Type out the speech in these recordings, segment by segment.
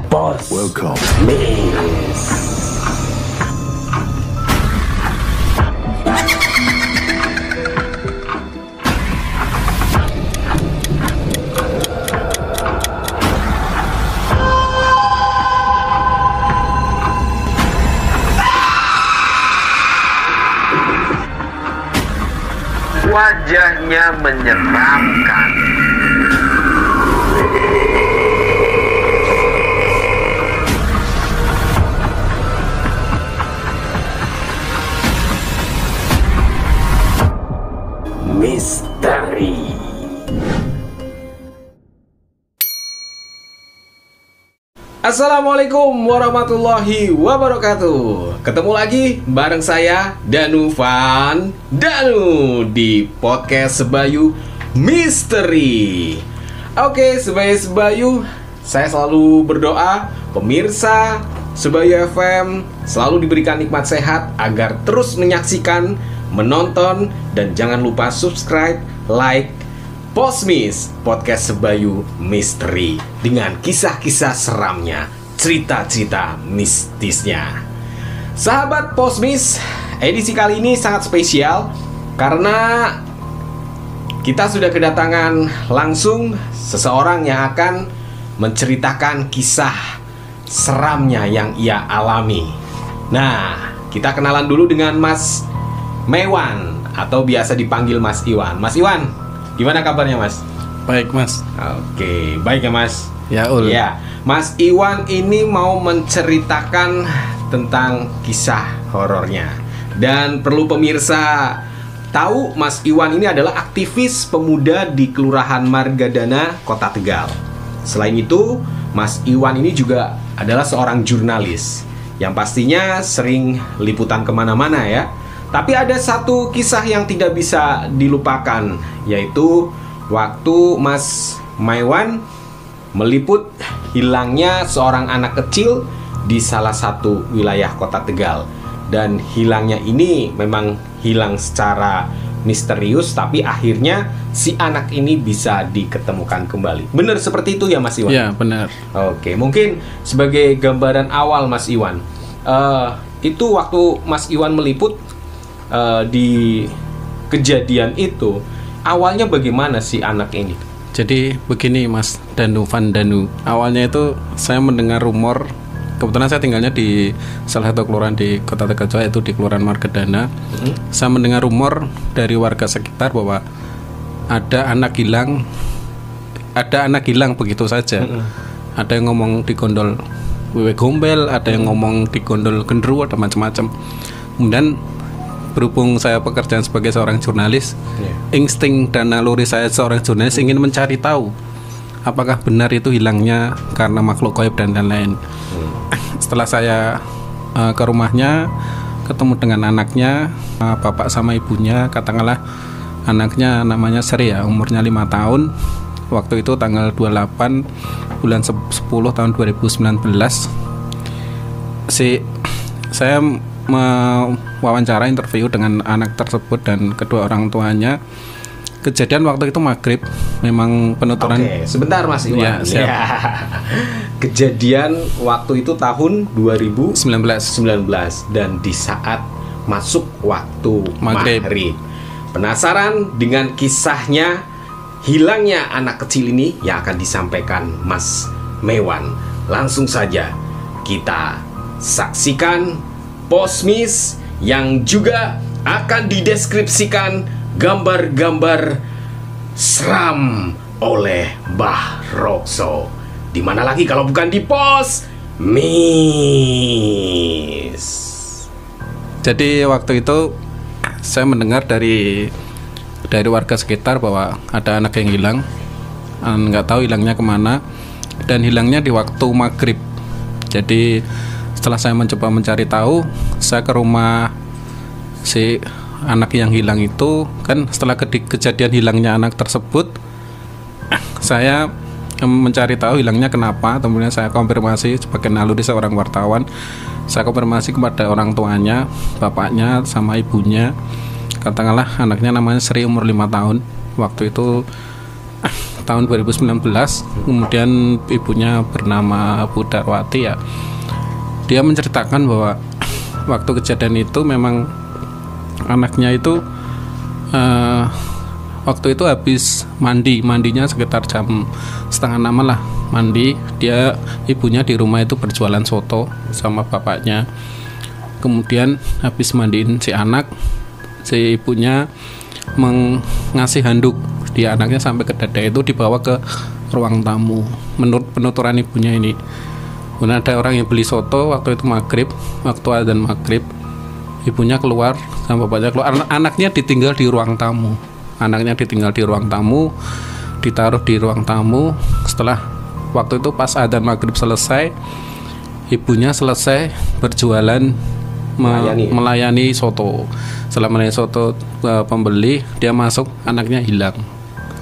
Boss, Welcome. Miss. Wajahnya menyeramkan. Misteri. Assalamualaikum warahmatullahi wabarakatuh. Ketemu lagi bareng saya Danu Van Danu di podcast Sebayu Misteri. Oke, Sebayu, saya selalu berdoa pemirsa Sebayu FM selalu diberikan nikmat sehat agar terus menyaksikan, menonton, dan jangan lupa subscribe, like Posmis, podcast Sebayu Misteri dengan kisah-kisah seramnya, cerita-cerita mistisnya. Sahabat Posmis, edisi kali ini sangat spesial karena kita sudah kedatangan langsung seseorang yang akan menceritakan kisah seramnya yang ia alami. Nah, kita kenalan dulu dengan Mas Mewan atau biasa dipanggil Mas Iwan. Mas Iwan, gimana kabarnya, Mas? Baik, Mas. Oke, baik ya, Mas? Ya, Ul. Ya, Mas Iwan ini mau menceritakan tentang kisah horornya. Dan perlu pemirsa tahu, Mas Iwan ini adalah aktivis pemuda di Kelurahan Margadana, Kota Tegal. Selain itu, Mas Iwan ini juga adalah seorang jurnalis yang pastinya sering liputan kemana-mana ya. Tapi ada satu kisah yang tidak bisa dilupakan, yaitu waktu Mas Maiwan meliput hilangnya seorang anak kecil di salah satu wilayah Kota Tegal. Dan hilangnya ini memang hilang secara misterius, tapi akhirnya si anak ini bisa diketemukan kembali. Benar seperti itu ya, Mas Iwan? Ya, benar. Oke, mungkin sebagai gambaran awal, Mas Iwan, itu waktu Mas Iwan meliput di kejadian itu, awalnya bagaimana si anak ini? Jadi begini, Mas Danu Van Danu. Awalnya itu saya mendengar rumor. Kebetulan saya tinggalnya di salah satu kelurahan di Kota Tegal, yaitu di Kelurahan Margadana. Saya mendengar rumor dari warga sekitar bahwa ada anak hilang. Ada anak hilang begitu saja. Ada yang ngomong di gondol wewe gombel, ada yang ngomong di gondol genderuwo, ada macam-macam. Kemudian berhubung saya pekerjaan sebagai seorang jurnalis, insting dan naluri saya seorang jurnalis ingin mencari tahu apakah benar itu hilangnya karena makhluk gaib dan lain-lain. Setelah saya ke rumahnya, ketemu dengan anaknya, bapak sama ibunya, katakanlah anaknya namanya Sri ya, umurnya 5 tahun. Waktu itu tanggal 28 bulan 10 tahun 2019. Saya mewawancara interview dengan anak tersebut dan kedua orang tuanya. Kejadian waktu itu maghrib, memang penuturan. Oke, sebentar Mas Iwan. Ya. Kejadian waktu itu tahun 2019 dan di saat masuk waktu maghrib. Penasaran dengan kisahnya hilangnya anak kecil ini yang akan disampaikan Mas Mewan? Langsung saja kita saksikan Posmis yang juga akan dideskripsikan gambar-gambar seram oleh Mbah Rokso. Di mana lagi kalau bukan di Posmis. Jadi waktu itu saya mendengar dari warga sekitar bahwa ada anak yang hilang, nggak tahu hilangnya kemana, dan hilangnya di waktu maghrib. Jadi setelah saya mencoba mencari tahu, saya ke rumah si anak yang hilang itu. Kan setelah kejadian hilangnya anak tersebut, saya mencari tahu hilangnya kenapa. Kemudian saya konfirmasi sebagai naluri seorang wartawan. Saya konfirmasi kepada orang tuanya, bapaknya sama ibunya. Katakanlah anaknya namanya Sri, umur 5 tahun. waktu itu tahun 2019. Kemudian ibunya bernama Bu Darwati ya. Dia menceritakan bahwa waktu kejadian itu memang anaknya itu waktu itu habis mandinya sekitar jam 5:30 lah mandi. Ibunya di rumah itu berjualan soto sama bapaknya. Kemudian habis mandiin si anak, si ibunya mengasih handuk di anaknya sampai ke dada, itu dibawa ke ruang tamu. Menurut penuturan ibunya ini, kemudian ada orang yang beli soto waktu itu maghrib, waktu adzan maghrib, ibunya keluar sama bapaknya keluar, anaknya ditinggal di ruang tamu. Anaknya ditinggal di ruang tamu, ditaruh di ruang tamu. Setelah waktu itu pas adzan maghrib selesai, ibunya selesai berjualan melayani soto. Setelah melayani soto pembeli, dia masuk, anaknya hilang.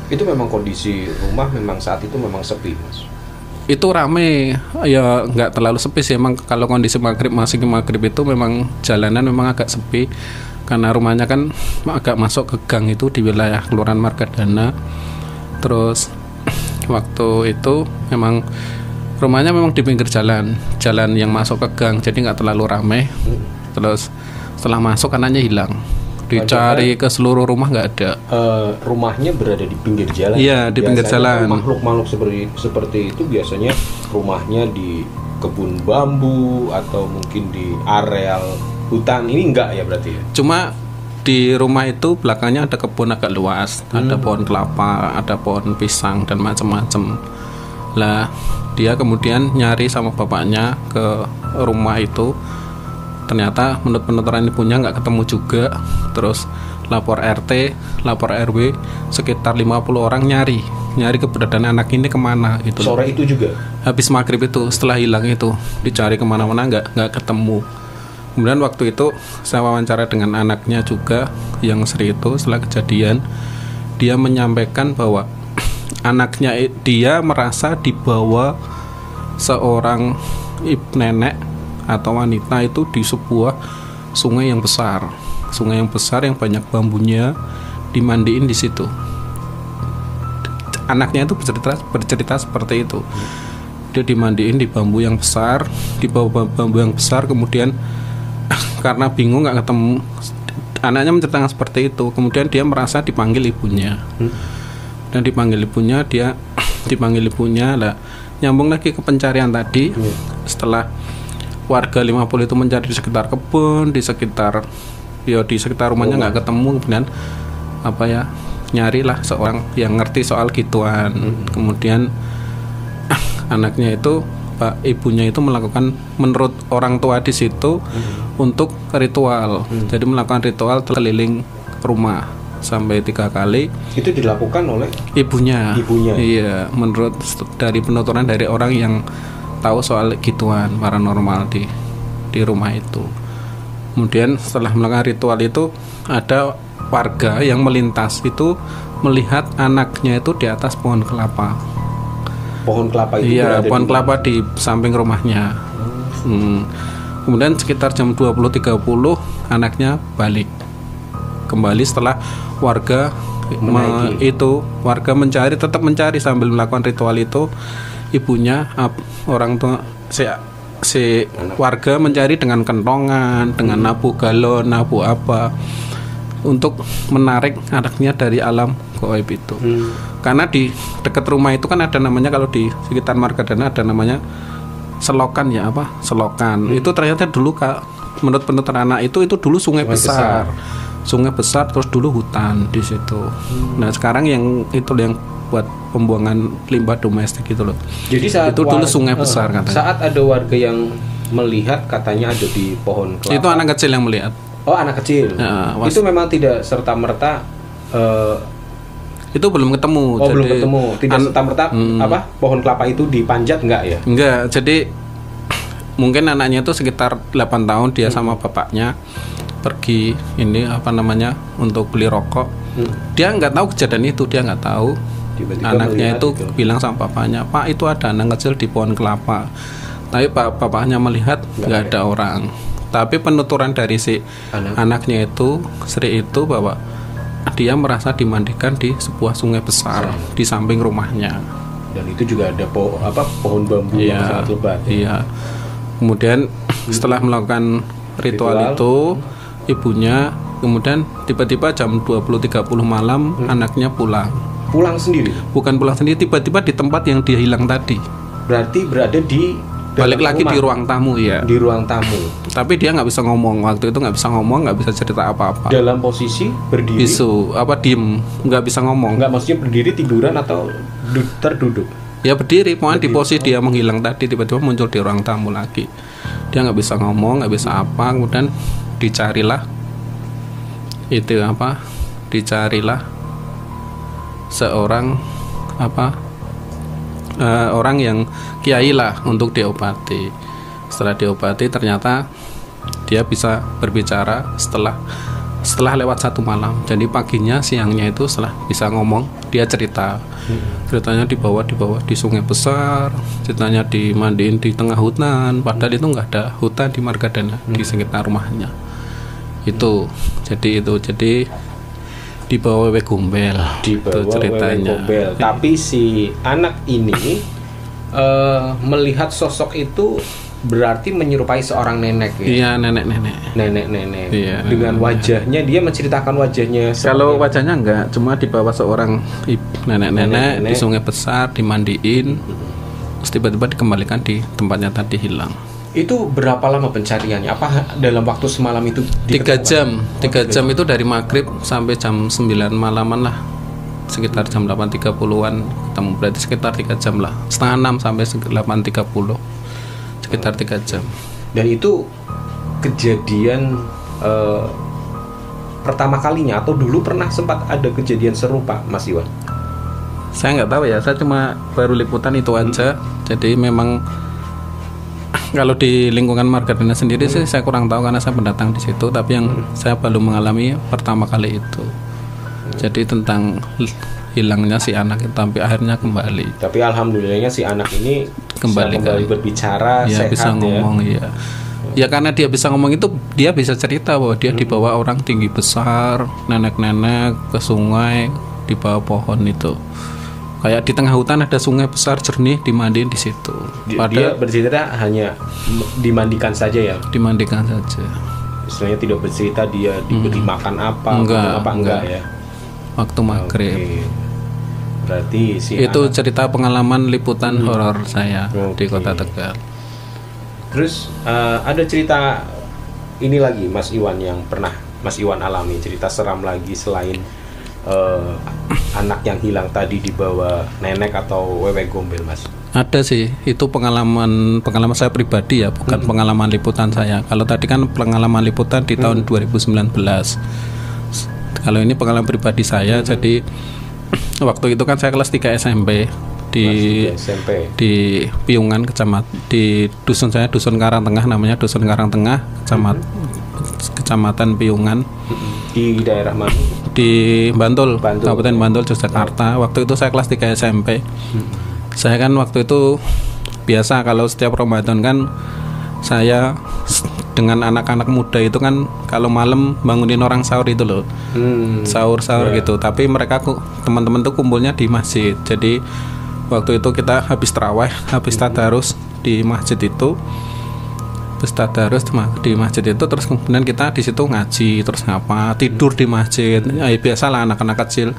Itu memang kondisi rumah memang saat itu memang sepi, Mas. Itu rame ya, nggak terlalu sepi sih. Emang kalau kondisi masih maghrib itu memang jalanan memang agak sepi karena rumahnya kan agak masuk ke gang itu di wilayah Kelurahan Margadana. Terus waktu itu memang rumahnya memang di pinggir jalan yang masuk ke gang, jadi nggak terlalu rame. Terus setelah masuk anaknya hilang, dicari ke seluruh rumah nggak ada. Rumahnya berada di pinggir jalan. Iya, di pinggir jalan. Makhluk-makhluk seperti itu biasanya rumahnya di kebun bambu atau mungkin di areal hutan. Ini enggak ya berarti ya? Cuma di rumah itu belakangnya ada kebun agak luas, ada pohon kelapa, ada pohon pisang dan macam-macam. Lah dia kemudian nyari sama bapaknya ke rumah itu. Ternyata menurut penuturan ibunya nggak ketemu juga. Terus lapor RT, lapor RW, sekitar 50 orang nyari keberadaan anak ini kemana gitu. Sore itu juga? Habis maghrib itu, setelah hilang itu dicari kemana-mana nggak ketemu. Kemudian waktu itu saya wawancara dengan anaknya juga yang Sri itu. Setelah kejadian, dia menyampaikan bahwa anaknya dia merasa dibawa seorang nenek atau wanita itu di sebuah sungai yang besar yang banyak bambunya, dimandiin di situ. Anaknya itu bercerita seperti itu. Dia dimandiin di bambu yang besar, di bawah bambu yang besar. Kemudian karena bingung nggak ketemu, anaknya menceritakan seperti itu. Kemudian dia merasa dipanggil ibunya, dan dipanggil ibunya lah, nyambung lagi ke pencarian tadi. Setelah warga 50 itu mencari di sekitar kebun, di sekitar rumahnya nggak ketemu. Kemudian nyarilah seorang yang ngerti soal gituan. Kemudian anaknya itu, ibunya itu melakukan, menurut orang tua di situ, untuk ritual. Jadi melakukan ritual keliling rumah sampai 3 kali. Itu dilakukan oleh ibunya. Iya, menurut dari penuturan dari orang yang tahu soal gituan paranormal di rumah itu. Kemudian setelah melakukan ritual itu, ada warga yang melintas itu melihat anaknya itu di atas pohon kelapa. Pohon kelapa itu? Iya, pohon kelapa di samping rumahnya. Kemudian sekitar jam 20.30 anaknya balik kembali setelah warga tetap mencari sambil melakukan ritual itu. Ibunya, orang tua si warga mencari dengan kentongan, dengan nabu galon, nabu apa, untuk menarik anaknya dari alam gaib itu. Karena di dekat rumah itu kan ada namanya, kalau di sekitar Margadana ada namanya selokan ya, selokan. Itu ternyata dulu menurut penuturan anak itu dulu sungai besar. Sungai besar, terus dulu hutan di situ. Nah sekarang yang buat pembuangan limbah domestik gitu loh. Jadi saat itu dulu sungai besar katanya. Saat ada warga yang melihat, katanya ada di pohon kelapa. Itu anak kecil yang melihat. Oh, anak kecil. Itu memang tidak serta-merta itu belum ketemu. Oh, jadi, belum ketemu. Tidak serta-merta pohon kelapa itu dipanjat enggak ya? Enggak. Jadi mungkin anaknya itu sekitar 8 tahun, dia sama bapaknya pergi untuk beli rokok. Dia nggak tahu kejadian itu, dia nggak tahu. Tiba-tiba anaknya itu bilang sama bapaknya, "Pak, itu ada anak kecil di pohon kelapa." Tapi bapaknya melihat nggak ada orang. Tapi penuturan dari si anaknya itu, Sri itu, bahwa dia merasa dimandikan di sebuah sungai besar di samping rumahnya. Dan itu juga ada pohon bambu yang sangat lebat. Iya. Kemudian setelah melakukan ritual itu, ibunya kemudian tiba-tiba jam 20.30 malam anaknya pulang. Pulang sendiri? Bukan pulang sendiri, tiba-tiba di tempat yang dia hilang tadi. Berarti berada di balik lagi rumah. Di ruang tamu ya. Di ruang tamu. Tapi dia nggak bisa ngomong waktu itu, nggak bisa ngomong, nggak bisa cerita apa-apa. Dalam posisi berdiri. Diem, nggak bisa ngomong. Nggak, maksudnya berdiri, tiduran atau terduduk? Ya berdiri, pokoknya di posisi dia menghilang tadi tiba-tiba muncul di ruang tamu lagi. Dia nggak bisa ngomong, nggak bisa apa, kemudian dicarilah seorang orang yang kiai lah untuk diobati. Setelah diobati ternyata dia bisa berbicara setelah lewat 1 malam. Jadi paginya, siangnya itu setelah bisa ngomong, dia ceritanya dibawa di sungai besar, ceritanya dimandiin di tengah hutan, padahal itu nggak ada hutan di Margadana di sekitar rumahnya. Itu jadi dibawa Wewe Gombel. Dibawa itu ceritanya. Wewe Gombel. Tapi si anak ini melihat sosok itu berarti menyerupai seorang nenek ya? Iya, nenek. Iya, dengan wajahnya, dia menceritakan wajahnya. Kalau wajahnya enggak, cuma dibawa seorang nenek di sungai besar, dimandiin, terus tiba-tiba dikembalikan di tempatnya tadi hilang. Itu berapa lama pencariannya? Apa dalam waktu semalam itu? 3 jam. 3 jam itu dari maghrib sampai jam 9 malaman lah. Sekitar jam 8.30-an ketemu, berarti sekitar 3 jam lah. Setengah 6 sampai 8.30. Sekitar 3 jam. Dan itu kejadian pertama kalinya atau dulu pernah sempat ada kejadian serupa, Mas Iwan? Saya nggak tahu ya, saya cuma baru liputan itu aja. Jadi memang kalau di lingkungan Margadana sendiri sih saya kurang tahu karena saya pendatang di situ. Tapi yang saya baru mengalami pertama kali itu. Jadi tentang hilangnya si anak itu sampai akhirnya kembali. Tapi alhamdulillahnya si anak ini kembali berbicara, ya, sehat, bisa ngomong ya. Ya karena dia bisa ngomong itu, dia bisa cerita bahwa dia dibawa orang tinggi besar, nenek-nenek ke sungai, di bawah pohon itu. Kayak di tengah hutan ada sungai besar jernih, dimandiin di situ. Dia bercerita hanya dimandikan saja ya? Dimandikan saja. Istilahnya tidak bercerita dia diberi makan apa, enggak ya? Waktu maghrib. Okay. Berarti si itu cerita pengalaman liputan horor saya di Kota Tegal. Terus ada cerita ini lagi, Mas Iwan, yang pernah Mas Iwan alami, cerita seram lagi selain anak yang hilang tadi dibawa nenek atau Wewe Gombel, Mas? Ada sih, itu pengalaman saya pribadi ya, bukan pengalaman liputan saya. Kalau tadi kan pengalaman liputan di tahun 2019. Kalau ini pengalaman pribadi saya, jadi waktu itu kan saya kelas 3 SMP di Piungan, di dusun saya, dusun Karangtengah namanya, dusun Karangtengah, kecamatan Piungan. Di daerah mana? Di Bantul. Kabupaten Bantul, Yogyakarta. Waktu itu saya kelas 3 SMP. Saya kan waktu itu biasa kalau setiap Ramadan kan saya dengan anak-anak muda itu kan kalau malam bangunin orang sahur itu loh, sahur gitu. Tapi mereka teman-teman tuh kumpulnya di masjid. Jadi waktu itu kita habis tarawih, habis tadarus di masjid itu, terus kemudian kita di situ ngaji, terus tidur di masjid. Biasalah anak-anak kecil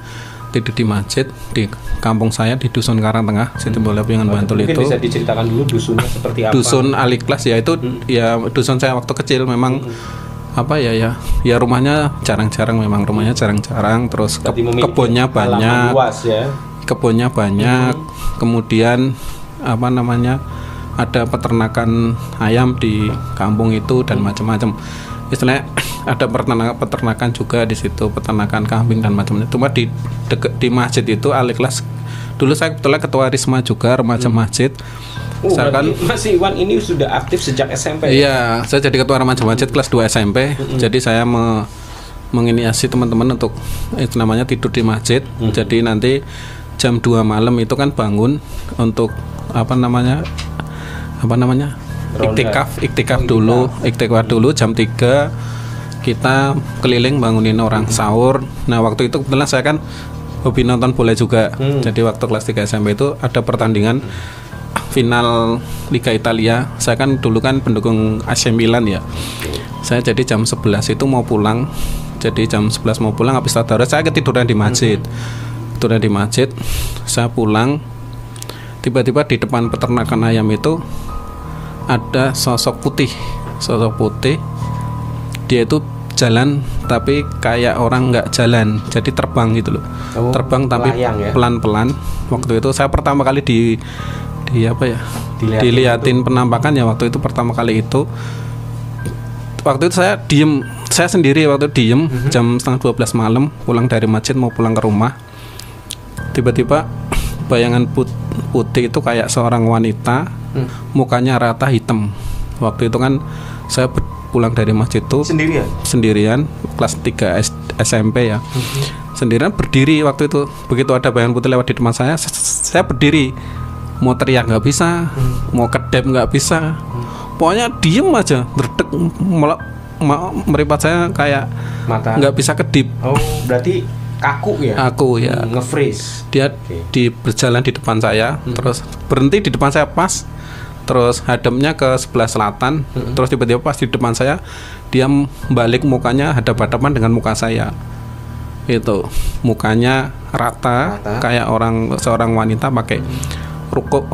tidur di masjid di kampung saya di dusun Karangtengah, Siti Bola Piungan Bantul itu. Mungkin bisa diceritakan dulu dusunnya seperti apa? Dusun Aliklas ya, itu ya dusun saya waktu kecil. Memang ya rumahnya jarang-jarang, terus kebunnya banyak, luas, ya. Kebunnya banyak. Kemudian ada peternakan ayam di kampung itu dan macam-macam. Istilahnya ada peternakan juga di situ, peternakan kambing dan macam-macam. Cuma di masjid itu Aliklas, dulu saya kebetulan ketua Risma juga, remaja masjid. Saya kan Mas Iwan ini sudah aktif sejak SMP. Iya, saya jadi ketua remaja masjid kelas 2 SMP. Jadi saya menginisiasi teman-teman untuk itu namanya tidur di masjid. Jadi nanti jam 2 malam itu kan bangun untuk iktikaf dulu jam 3 kita keliling bangunin orang sahur. Nah waktu itu kebetulan saya kan hobi nonton bola juga. Jadi waktu kelas 3 SMP itu ada pertandingan final Liga Italia. Saya kan dulu kan pendukung AC Milan ya. Saya jadi jam 11 itu mau pulang. Jadi jam 11 mau pulang, habis tadarus saya ketiduran di masjid. Ketiduran di masjid, saya pulang. Tiba-tiba di depan peternakan ayam itu ada sosok putih. Dia itu jalan tapi kayak orang nggak jalan, jadi terbang gitu loh. Terbang tapi pelan-pelan. Waktu itu saya pertama kali dilihatin penampakan ya, waktu itu pertama kali itu. Waktu itu saya diem, saya sendiri waktu diem. Jam setengah 12 malam pulang dari masjid mau pulang ke rumah. Tiba-tiba bayangan putih itu kayak seorang wanita, mukanya rata hitam. Waktu itu kan saya pulang dari masjid itu sendirian kelas 3 SMP ya. Sendirian berdiri waktu itu. Begitu ada bayangan putih lewat di depan saya berdiri. Mau teriak nggak bisa, mau kedep nggak bisa. Pokoknya diem aja, berdek, meripat saya kayak mata nggak bisa kedip. Oh, berarti kaku ya? Aku ya. Nge-freeze. Dia berjalan di depan saya, terus berhenti di depan saya pas. Terus hadapnya ke sebelah selatan, terus tiba-tiba pas di depan saya dia balik mukanya hadap-hadapan dengan muka saya. Itu mukanya rata. Kayak seorang wanita pakai rukuh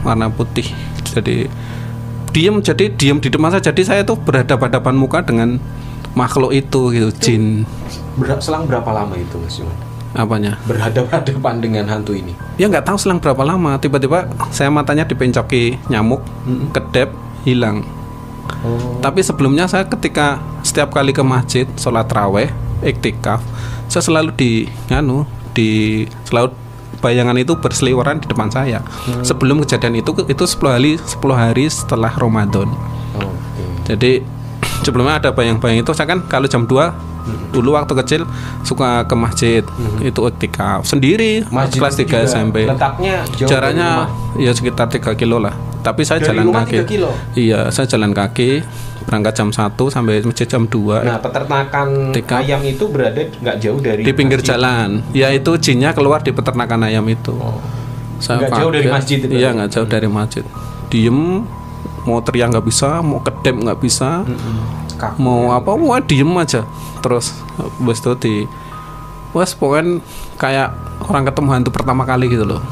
warna putih. Jadi diem di depan saya. Jadi saya tuh berhadapan-hadapan muka dengan makhluk itu gitu, jin. Selang berapa lama itu Mas Iwan? Apanya? Berhadapan dengan hantu ini? Ya nggak tahu selang berapa lama. Tiba-tiba saya matanya dipencoki nyamuk, kedep, hilang. Tapi sebelumnya saya ketika setiap kali ke masjid sholat raweh, iktikaf, saya selalu selalu bayangan itu berseliweran di depan saya. Sebelum kejadian itu 10 hari setelah Ramadan. Jadi sebelumnya ada bayang-bayang itu. Saya kan kalau jam 2 dulu waktu kecil suka ke masjid, itu iktikaf sendiri. Masjid kelas 3 SMP. Letaknya jauh, jaraknya ya sekitar 3 kilo lah. Tapi saya dari jalan rumah kaki. 3 kilo? Iya, saya jalan kaki, berangkat jam 1 sampai masjid jam 2. Nah, peternakan ayam itu berada nggak jauh dari di pinggir masjid. Jalan. Ya itu jinnya keluar di peternakan ayam itu. Nggak jauh dari masjid itu? Iya, nggak jauh dari masjid. Diem, mau teriak nggak bisa, mau kedep nggak bisa, mau apa, mau diem aja. Terus habis itu pokoknya kayak orang ketemu hantu pertama kali gitu loh.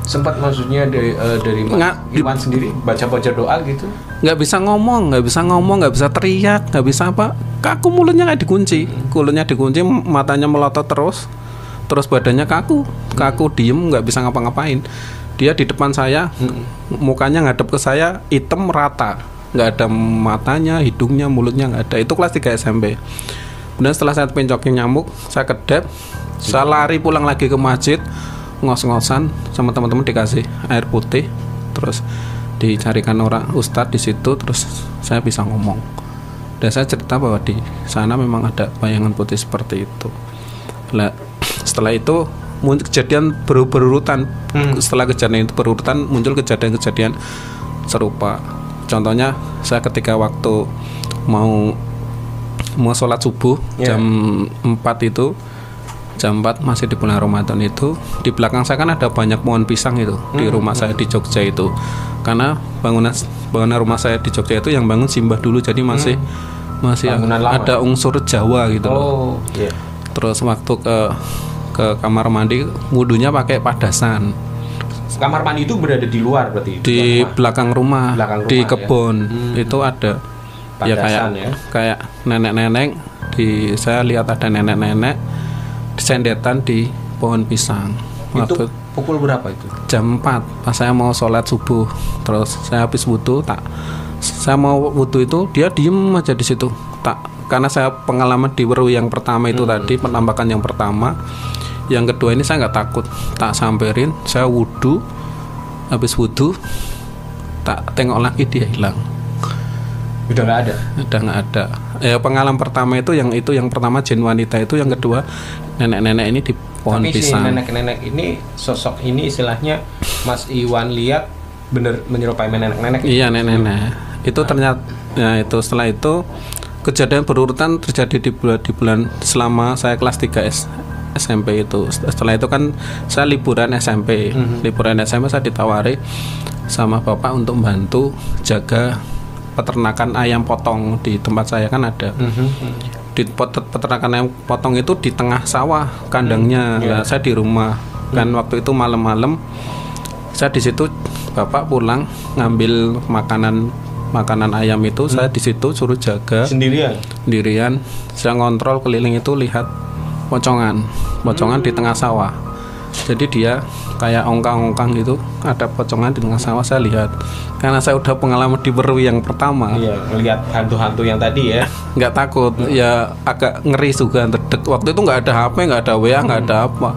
Sempat maksudnya dari Mas Iwan sendiri baca doa gitu? Nggak bisa ngomong, nggak bisa teriak, nggak bisa apa. Kaku, mulutnya kayak dikunci, matanya melotot terus badannya kaku diem, nggak bisa ngapa-ngapain. Dia di depan saya, mukanya ngadep ke saya, hitam rata, nggak ada matanya, hidungnya, mulutnya nggak ada. Itu kelas 3 SMP. Kemudian setelah saya pencokin nyamuk, saya kedep, saya lari pulang lagi ke masjid, ngos-ngosan sama teman-teman, dikasih air putih, terus dicarikan orang ustadz di situ, terus saya bisa ngomong. Dan saya cerita bahwa di sana memang ada bayangan putih seperti itu. Nah, setelah itu kejadian berurutan. Setelah kejadian itu berurutan, muncul kejadian-kejadian serupa. Contohnya saya ketika waktu mau sholat subuh jam 4 itu, jam 4 masih di bulan Ramadan itu, di belakang saya kan ada banyak pohon pisang itu di rumah saya di Jogja itu. Karena bangunan rumah saya di Jogja itu yang bangun simbah dulu, jadi masih ada unsur Jawa gitu loh. Terus waktu ke kamar mandi, wudunya pakai padasan. Kamar mandi itu berada di luar berarti? Di belakang rumah, di kebun itu ada. Padasan, kayak nenek-nenek. Saya lihat ada nenek-nenek sendetan di pohon pisang. Itu pukul berapa itu? Jam 4 pas saya mau sholat subuh. Terus saya habis wudhu, saya mau wudhu itu dia diem aja di situ. Karena saya pengalaman di Weru yang pertama itu tadi, penampakan yang pertama. Yang kedua ini saya nggak takut, tak samperin, saya wudhu. Habis wudhu tak tengok lagi, dia hilang. Udah nggak ada. Ya pengalaman pertama itu yang pertama jin wanita itu, yang kedua nenek-nenek ini di pohon pisang. Tapi si nenek-nenek ini, sosok ini istilahnya Mas Iwan lihat bener menyerupai nenek-nenek. Iya, nenek-nenek. Itu ternyata, ya itu setelah itu kejadian berurutan terjadi di bulan selama saya kelas 3 SMP itu. Setelah itu kan saya liburan SMP. Liburan SMP saya ditawari sama bapak untuk bantu jaga peternakan ayam potong di tempat saya kan ada. Di peternakan ayam potong itu di tengah sawah kandangnya. Nah, saya di rumah kan waktu itu malam-malam saya di situ, bapak pulang ngambil makanan ayam itu, saya di situ suruh jaga sendirian. Saya ngontrol keliling itu, lihat pocongan di tengah sawah. Jadi dia kayak ongkang-ongkang gitu, ada pocongan di tengah sawah. Saya lihat karena saya udah pengalaman di Berwi yang pertama. Iya, melihat hantu-hantu yang tadi ya. Nggak takut, ya agak ngeri juga, terdek. Waktu itu nggak ada HP, nggak ada WA, nggak ada apa.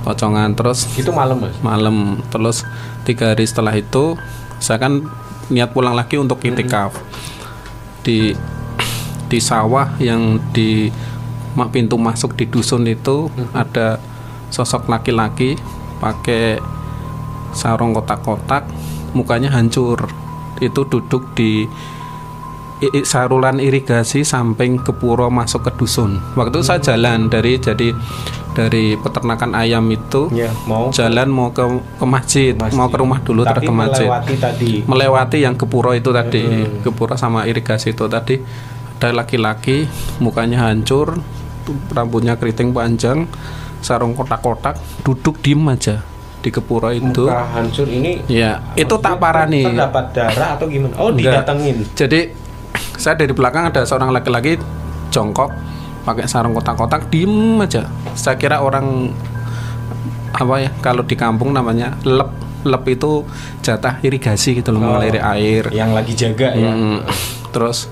Pocongan terus. Itu malam, Mas? Malam. Terus 3 hari setelah itu saya kan niat pulang lagi untuk itikaf. Di sawah yang di pintu masuk di dusun itu ada sosok laki-laki pakai sarung kotak-kotak, mukanya hancur. Itu duduk di saluran irigasi samping ke pura masuk ke dusun. Waktu itu saya jalan dari peternakan ayam itu, jalan mau ke masjid, mau ke rumah dulu, terus ke masjid. Melewati yang ke pura itu tadi, ke pura sama irigasi itu tadi. Ada laki-laki, mukanya hancur, rambutnya keriting panjang, sarung kotak-kotak, duduk diem aja di kepura itu. Muka hancur ini. Ya, itu tak parani. Terdapat darah atau gimana? Oh, didatengin. Jadi saya dari belakang ada seorang laki-laki jongkok pakai sarung kotak-kotak, diem aja. Saya kira orang apa ya, kalau di kampung namanya lep itu jatah irigasi gitu loh, mengalir air. Yang lagi jaga ya. Terus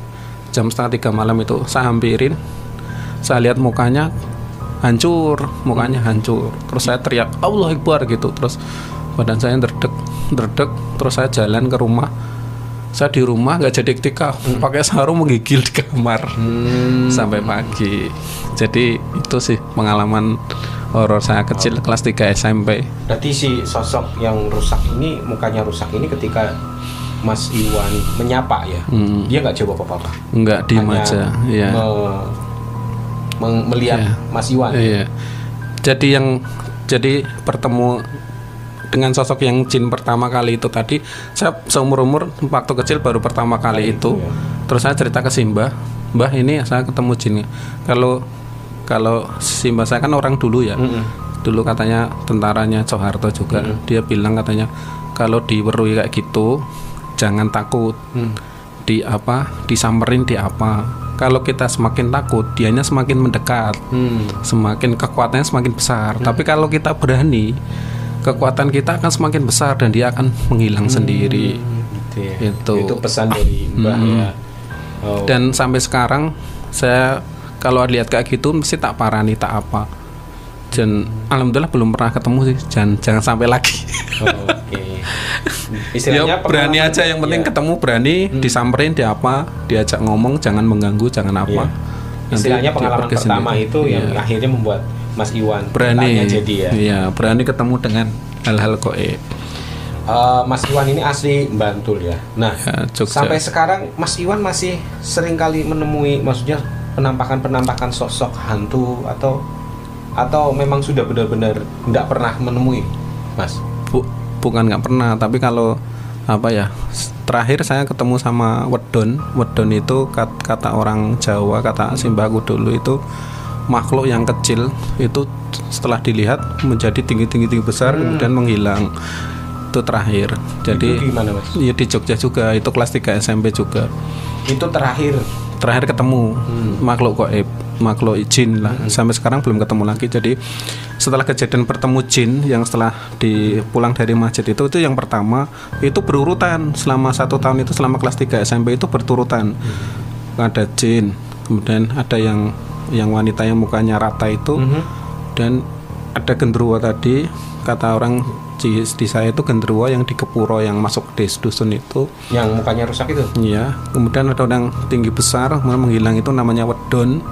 jam 2:30 malam itu saya hampirin, saya lihat mukanya hancur. Terus saya teriak Allah Akbar gitu. Terus badan saya derdek. Terus saya jalan ke rumah. Saya di rumah nggak jadi iktikaf, pakai sarung menggigil di kamar sampai pagi. Jadi itu sih pengalaman horor saya kecil kelas 3 SMP. Berarti si sosok yang rusak ini, mukanya rusak ini ketika Mas Iwan menyapa ya, dia nggak jawab apa-apa. Nggak, diem aja. Iya. Melihat Mas Iwan. Iya. Jadi bertemu dengan sosok yang jin pertama kali itu tadi, saya seumur-umur waktu kecil baru pertama kali itu. Terus saya cerita ke Simba, Mbah ini saya ketemu jin. Kalau Simba saya kan orang dulu ya. Dulu katanya tentaranya Soeharto juga. Dia bilang katanya kalau di Berui kayak gitu jangan takut. Disamperin di apa. Kalau kita semakin takut, dianya semakin mendekat. Semakin kekuatannya semakin besar. Tapi kalau kita berani, kekuatan kita akan semakin besar dan dia akan menghilang sendiri. Itu pesan dari Mbah ya. Dan sampai sekarang saya kalau lihat kayak gitu mesti tak parani, tak apa. Dan alhamdulillah belum pernah ketemu sih. Jangan sampai lagi. Istilahnya berani aja, yang penting ketemu, berani disamperin, diajak ngomong, jangan mengganggu, jangan apa. Istilahnya pengalaman pertama itu yang akhirnya membuat Mas Iwan berani jadi ya. Iya, berani ketemu dengan hal-hal goib. Mas Iwan ini asli Bantul ya. Nah, sampai sekarang Mas Iwan masih sering kali menemui, maksudnya penampakan sosok hantu atau memang sudah benar-benar tidak pernah menemui, Mas? Bukan nggak pernah, tapi kalau apa ya, terakhir saya ketemu sama wedon itu kata orang Jawa, kata simbaku dulu itu makhluk yang kecil itu setelah dilihat menjadi tinggi besar kemudian menghilang. Itu terakhir. Jadi itu gimana, Mas? Ya di Jogja juga, itu kelas 3 SMP juga. Itu terakhir ketemu makhluk goib, makhluk jin lah. Sampai sekarang belum ketemu lagi. Jadi setelah kejadian bertemu jin yang setelah pulang dari masjid itu yang pertama itu berurutan selama 1 tahun itu, selama kelas 3 SMP itu berturutan. Ada jin, kemudian ada yang wanita yang mukanya rata itu, dan ada genderuwo tadi, kata orang di saya itu genderuwo yang di Kepuro yang masuk ke dusun itu, yang mukanya rusak itu. Iya. Kemudian ada orang tinggi besar menghilang itu namanya wedon,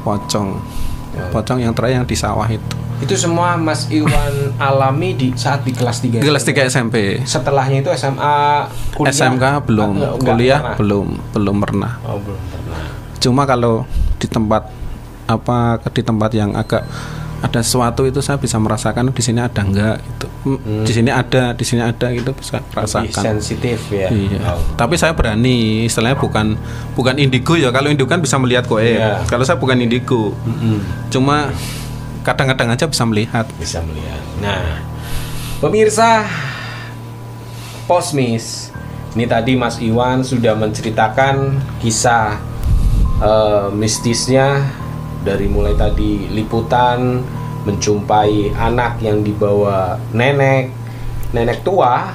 pocong yang terakhir yang di sawah itu. Itu semua Mas Iwan alami saat di kelas 3. Di kelas 3 SMP. Setelahnya itu SMA, kuliah, SMK belum, kuliah belum pernah. Oh, belum pernah. Cuma kalau di tempat yang agak ada sesuatu itu saya bisa merasakan di sini ada enggak gitu. Di sini ada gitu bisa rasakan. Lebih sensitif ya. Iya. Tapi saya berani, istilahnya bukan indigo ya. Kalau indigo kan bisa melihat goib. Iya. Kalau saya bukan indigo. Cuma kadang-kadang aja bisa melihat. Nah, pemirsa Posmis, ini tadi Mas Iwan sudah menceritakan kisah mistisnya dari mulai tadi liputan menjumpai anak yang dibawa nenek tua,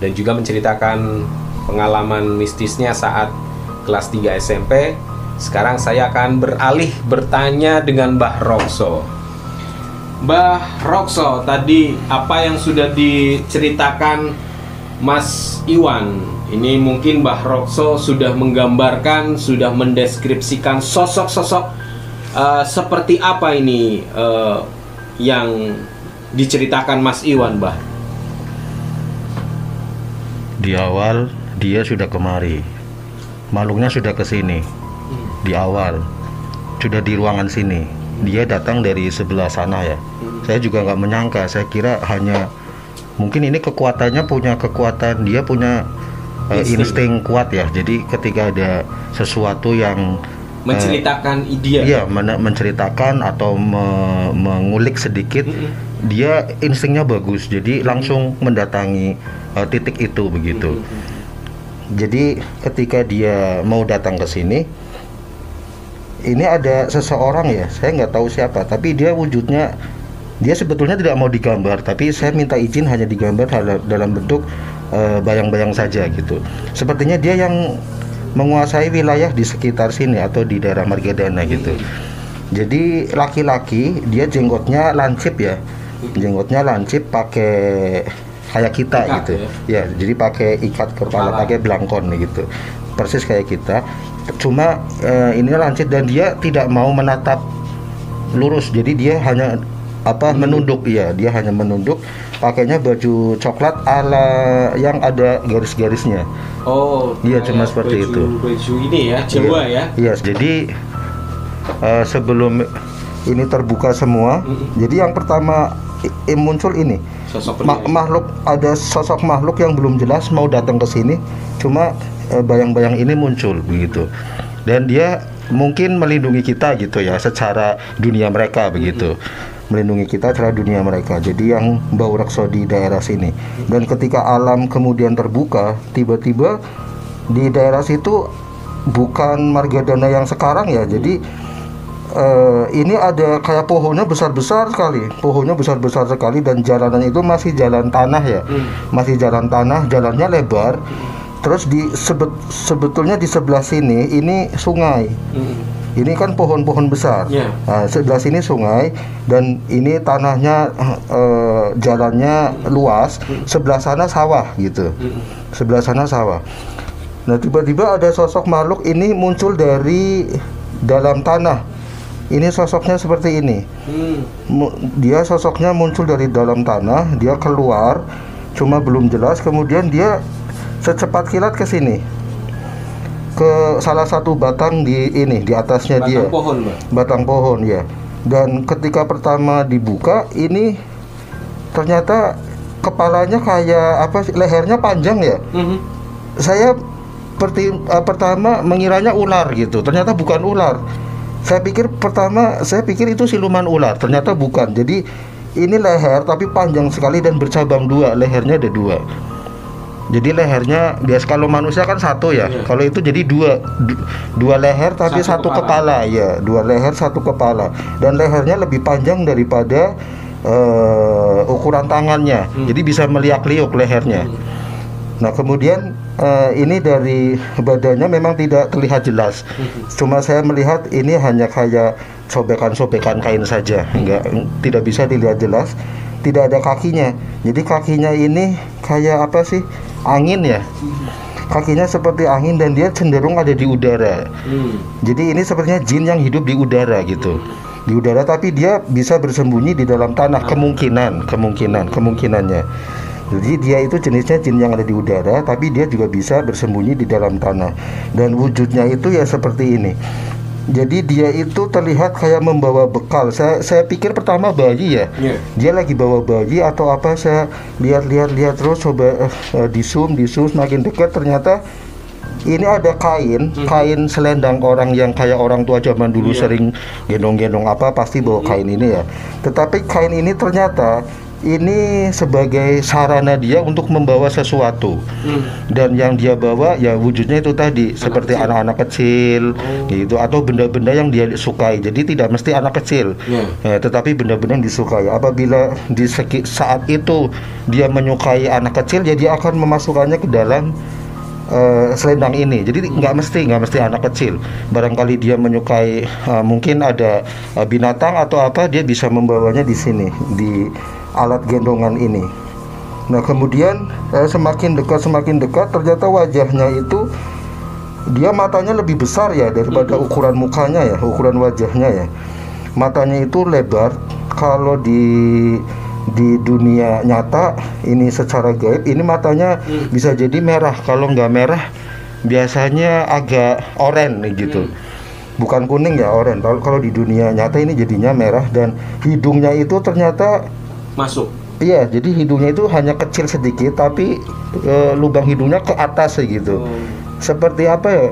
dan juga menceritakan pengalaman mistisnya saat kelas 3 SMP. Sekarang saya akan beralih bertanya dengan Mbah Rokso. Mbah Rokso, tadi apa yang sudah diceritakan Mas Iwan, ini mungkin Mbah Rokso sudah menggambarkan, sudah mendeskripsikan sosok-sosok seperti apa ini yang diceritakan Mas Iwan, Mbah? Di awal dia sudah kemari, makhluknya sudah ke sini. Di awal sudah di ruangan sini. Dia datang dari sebelah sana ya. Saya juga nggak menyangka. Saya kira hanya mungkin ini kekuatannya punya kekuatan. Dia punya insting kuat ya. Jadi ketika ada sesuatu yang menceritakan ide, iya, menceritakan atau mengulik sedikit, dia instingnya bagus, jadi langsung mendatangi titik itu begitu. Jadi ketika dia mau datang ke sini, ini ada seseorang ya, saya nggak tahu siapa, tapi dia wujudnya, dia sebetulnya tidak mau digambar, tapi saya minta izin hanya digambar dalam bentuk bayang-bayang saja gitu. Sepertinya dia yang menguasai wilayah di sekitar sini atau di daerah Margadana gitu. Jadi laki-laki, dia jenggotnya lancip ya, jenggotnya lancip pakai kayak kita ikat, gitu ya, jadi pakai ikat kepala, pakai belangkon gitu, persis kayak kita. Cuma ini lancip dan dia tidak mau menatap lurus, jadi dia hanya menunduk ya, dia hanya menunduk. Pakainya baju coklat ala yang ada garis-garisnya. Oh, iya, cuma seperti itu. Baju ini ya, Jawa ya. Iya, jadi sebelum ini terbuka semua, jadi yang pertama muncul ini makhluk, ada sosok makhluk yang belum jelas mau datang ke sini, cuma bayang-bayang ini muncul begitu. Dan dia mungkin melindungi kita gitu ya, secara dunia mereka begitu. Melindungi kita secara dunia mereka. Jadi yang bau rekso di daerah sini. Dan ketika alam kemudian terbuka, tiba-tiba di daerah situ bukan Margadana yang sekarang ya. Jadi ini ada kayak pohonnya besar-besar sekali. Pohonnya besar-besar sekali dan jalanannya itu masih jalan tanah ya. Masih jalan tanah, jalannya lebar. Terus sebetulnya di sebelah sini ini sungai. Ini kan pohon-pohon besar. Nah, sebelah sini sungai dan ini tanahnya jalannya luas. Sebelah sana sawah gitu. Sebelah sana sawah. Nah, tiba-tiba ada sosok makhluk ini muncul dari dalam tanah. Ini sosoknya seperti ini. Dia sosoknya muncul dari dalam tanah, dia keluar, cuma belum jelas. Kemudian dia secepat kilat ke sini, ke salah satu batang di atasnya batang dia. Pohon, Mbak. Batang pohon ya. Dan ketika pertama dibuka, ini ternyata kepalanya kayak lehernya panjang ya. Saya pertama mengiranya ular gitu. Ternyata bukan ular. Saya pikir itu siluman ular. Ternyata bukan. Jadi ini leher tapi panjang sekali dan bercabang dua. Lehernya ada dua. Jadi lehernya, kalau manusia kan satu ya. Kalau itu jadi dua leher tapi satu kepala ya. Dua leher satu kepala. Dan lehernya lebih panjang daripada ukuran tangannya. Jadi bisa meliak-liuk lehernya. Nah, kemudian ini dari badannya memang tidak terlihat jelas. Cuma saya melihat ini hanya kayak sobekan-sobekan kain saja. Tidak bisa dilihat jelas. Tidak ada kakinya. Jadi kakinya ini kayak angin ya. Kakinya seperti angin dan dia cenderung ada di udara. Jadi ini sepertinya jin yang hidup di udara gitu. Di udara tapi dia bisa bersembunyi di dalam tanah, kemungkinannya. Jadi dia itu jenisnya jin yang ada di udara, tapi dia juga bisa bersembunyi di dalam tanah. Dan wujudnya itu ya seperti ini. Jadi dia itu terlihat kayak membawa bekal. Saya pikir pertama bayi ya. Dia lagi bawa bayi atau apa. Saya lihat terus, coba di zoom semakin dekat, ternyata ini ada kain selendang orang yang kayak orang tua zaman dulu sering gendong-gendong apa, pasti bawa kain ini ya. Tetapi kain ini ternyata ini sebagai sarana dia untuk membawa sesuatu. Dan yang dia bawa ya wujudnya itu tadi seperti anak-anak kecil gitu, atau benda-benda yang dia sukai. Jadi tidak mesti anak kecil, tetapi benda-benda yang disukai. Apabila di saat itu dia menyukai anak kecil, ya dia akan memasukkannya ke dalam selendang ini. Jadi nggak mesti anak kecil. Barangkali dia menyukai mungkin ada binatang atau apa, dia bisa membawanya di sini, di alat gendongan ini. Nah kemudian semakin dekat ternyata wajahnya itu dia matanya lebih besar ya daripada ukuran mukanya ya, ukuran wajahnya ya. Matanya itu lebar. Kalau di dunia nyata ini secara gaib ini matanya bisa jadi merah. Kalau nggak merah biasanya agak oranye gitu, bukan kuning ya, oranye. Kalau di dunia nyata ini jadinya merah. Dan hidungnya itu ternyata masuk. Iya, jadi hidungnya itu hanya kecil sedikit, tapi lubang hidungnya ke atas gitu. Seperti apa ya?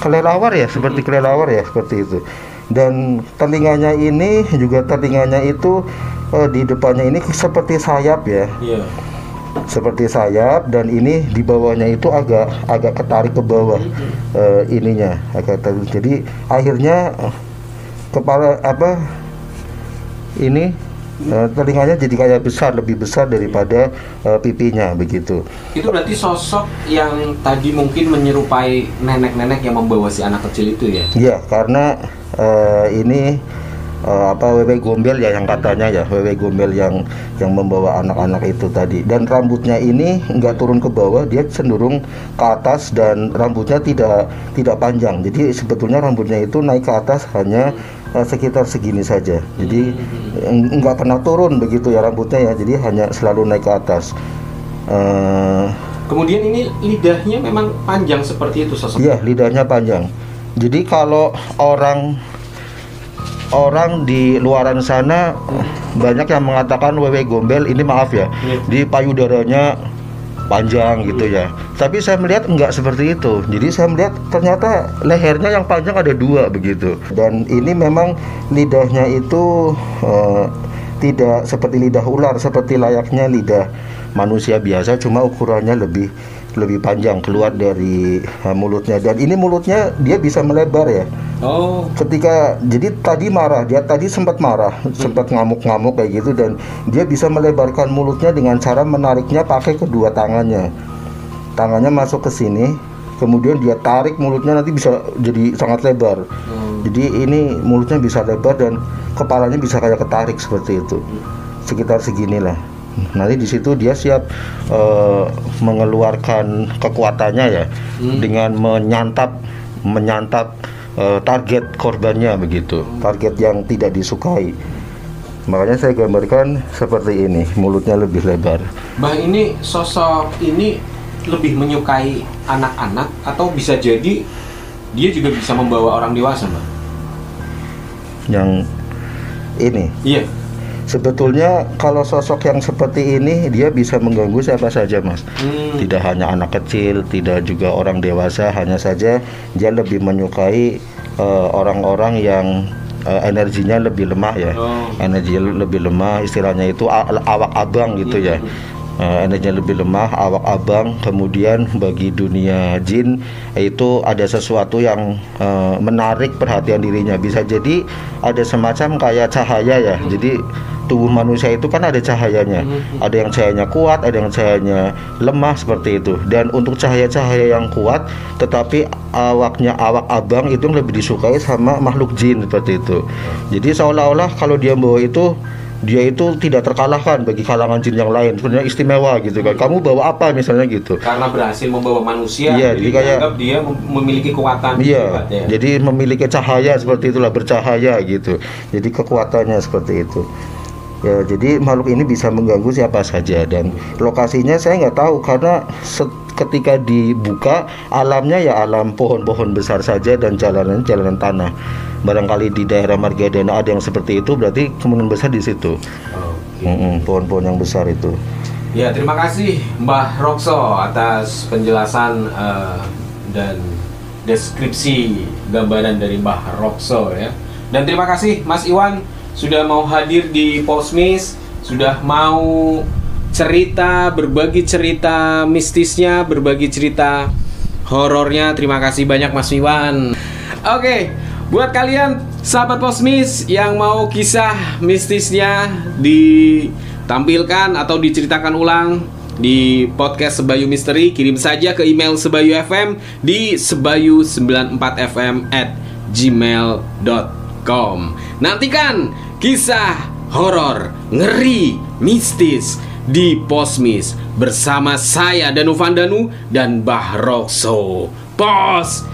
Kelelawar ya, seperti kelelawar ya, seperti itu. Dan telinganya itu di depannya ini seperti sayap ya. Seperti sayap, dan ini di bawahnya itu agak ketarik ke bawah ininya, agak tarik. Jadi akhirnya kepala telinganya jadi kayak lebih besar daripada pipinya begitu. Itu berarti sosok yang tadi mungkin menyerupai nenek-nenek yang membawa si anak kecil itu ya? Iya, karena ini Wewe Gombel ya yang katanya ya, Wewe Gombel yang membawa anak-anak itu tadi. Dan rambutnya ini nggak turun ke bawah, dia cenderung ke atas, dan rambutnya tidak panjang. Jadi sebetulnya rambutnya itu naik ke atas hanya sekitar segini saja. Jadi nggak pernah turun begitu ya rambutnya ya. Jadi hanya selalu naik ke atas. Kemudian ini lidahnya memang panjang seperti itu sosoknya? Iya, lidahnya panjang. Jadi kalau orang di luaran sana banyak yang mengatakan Wewe Gombel ini, maaf ya, di payudaranya panjang gitu ya. Tapi saya melihat enggak seperti itu. Jadi saya melihat ternyata lehernya yang panjang ada 2 begitu. Dan ini memang lidahnya itu tidak seperti lidah ular, seperti layaknya lidah manusia biasa, cuma ukurannya lebih panjang keluar dari mulutnya. Dan ini mulutnya dia bisa melebar ya. Jadi tadi marah, dia tadi sempat marah, sempat ngamuk-ngamuk kayak gitu, dan dia bisa melebarkan mulutnya dengan cara menariknya pakai kedua tangannya. Tangannya masuk ke sini, kemudian dia tarik mulutnya, nanti bisa jadi sangat lebar. Jadi ini mulutnya bisa lebar dan kepalanya bisa kayak ketarik seperti itu, sekitar seginilah. Nanti di situ dia siap mengeluarkan kekuatannya ya, dengan menyantap target korbannya begitu, target yang tidak disukai. Makanya saya gambarkan seperti ini, mulutnya lebih lebar. Mbah, ini sosok ini lebih menyukai anak-anak atau bisa jadi dia juga bisa membawa orang dewasa, Mbah? Yang ini? Iya. Sebetulnya kalau sosok yang seperti ini dia bisa mengganggu siapa saja, Mas. Tidak hanya anak kecil, tidak juga orang dewasa, hanya saja dia lebih menyukai orang-orang yang energinya lebih lemah ya. Energinya lebih lemah, istilahnya itu awak abang gitu ya. Energinya lebih lemah, awak abang. Kemudian bagi dunia jin itu ada sesuatu yang menarik perhatian dirinya. Bisa jadi ada semacam kayak cahaya ya. Jadi tubuh manusia itu kan ada cahayanya. Ada yang cahayanya kuat, ada yang cahayanya lemah seperti itu. Dan untuk cahaya-cahaya yang kuat tetapi awaknya awak abang itu yang lebih disukai sama makhluk jin seperti itu. Jadi seolah-olah kalau dia bawa itu, dia itu tidak terkalahkan bagi kalangan jin yang lain, sebenarnya istimewa gitu kan. Kamu bawa apa misalnya gitu, karena berhasil membawa manusia, jadi kayak dia memiliki kekuatan. Iya, jadi memiliki cahaya seperti itulah, bercahaya gitu. Jadi kekuatannya seperti itu. Ya, jadi makhluk ini bisa mengganggu siapa saja dan lokasinya saya nggak tahu karena ketika dibuka alamnya ya alam pohon-pohon besar saja dan jalanan tanah. Barangkali di daerah Margadana ada yang seperti itu, berarti kemungkinan besar di situ. Pohon-pohon yang besar itu. Ya, terima kasih Mbah Rokso atas penjelasan dan deskripsi gambaran dari Mbah Rokso ya. Dan terima kasih Mas Iwan sudah mau hadir di Posmis, sudah mau berbagi cerita mistisnya, berbagi cerita horornya. Terima kasih banyak Mas Iwan. Oke, buat kalian sahabat Posmis yang mau kisah mistisnya ditampilkan atau diceritakan ulang di podcast Sebayu Misteri, kirim saja ke email Sebayu FM di sebayu94fm@gmail.com. Nantikan kisah horor, ngeri, mistis di Posmis bersama saya Danu Vandanu dan Mbah Rokso. Posmis.